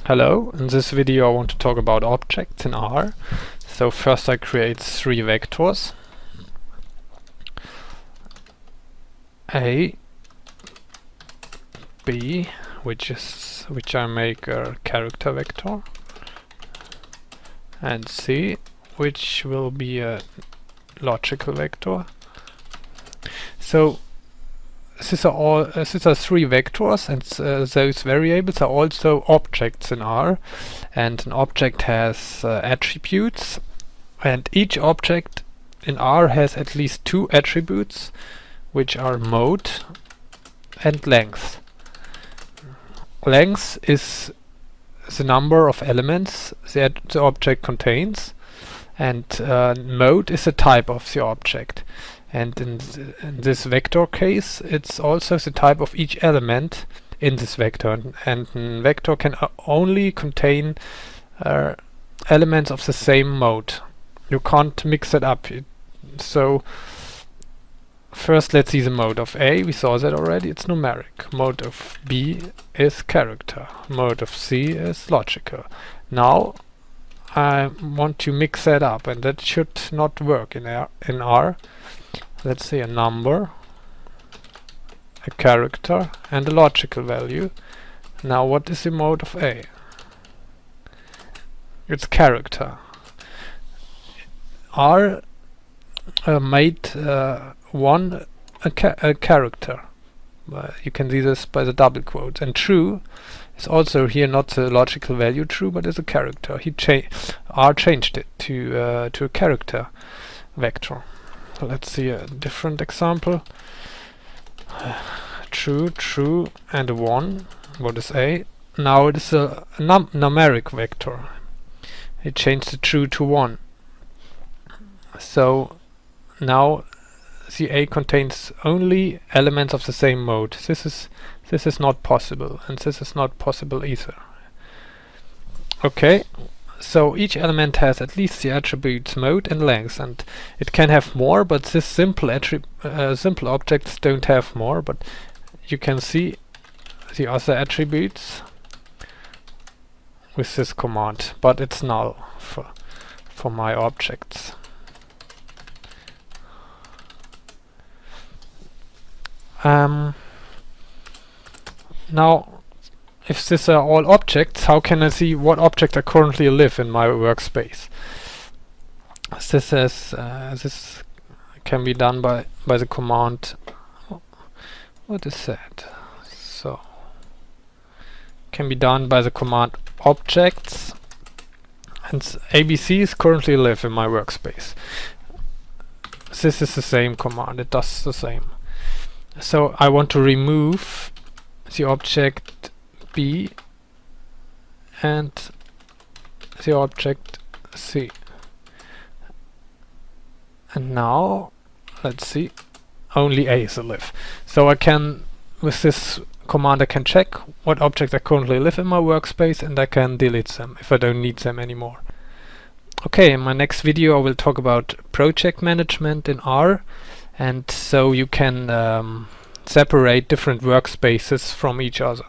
Hello, in this video I want to talk about objects in R. So first I create three vectors, A, B, which I make a character vector, and C, which will be a logical vector. So these are three vectors, and those variables are also objects in R. And an object has attributes, and each object in R has at least two attributes, which are mode and length. Length is the number of elements that the object contains, and mode is the type of the object. And in this vector case, it's also the type of each element in this vector. And a vector can only contain elements of the same mode. You can't mix it up. So first let's see the mode of A. We saw that already. It's numeric. Mode of B is character. Mode of C is logical. Now I want to mix that up, and that should not work in R. Let's say a number, a character, and a logical value. Now what is the mode of A? It's character. R made one a character. You can see this by the double quotes. And true is also here not the logical value true, but is a character. R changed it to a character vector. Let's see a different example. True, true, and a 1. What is A? Now it is a numeric vector. It changed the true to 1. So now the A contains only elements of the same mode. This is not possible, and this is not possible either. Okay. So each element has at least the attributes mode and length, and it can have more, but this simple objects don't have more. But you can see the other attributes with this command, but it's null for my objects. Now, if these are all objects, how can I see what objects I currently live in my workspace? This can be done by the command. What is that? So can be done by the command objects, and ABC is currently live in my workspace. This is the same command. It does the same. So I want to remove the object B and the object C. And now let's see, only A is alive. So I can, with this command, I can check what objects I currently live in my workspace, and I can delete them if I don't need them anymore. Okay, in my next video I will talk about project management in R, and so you can separate different workspaces from each other.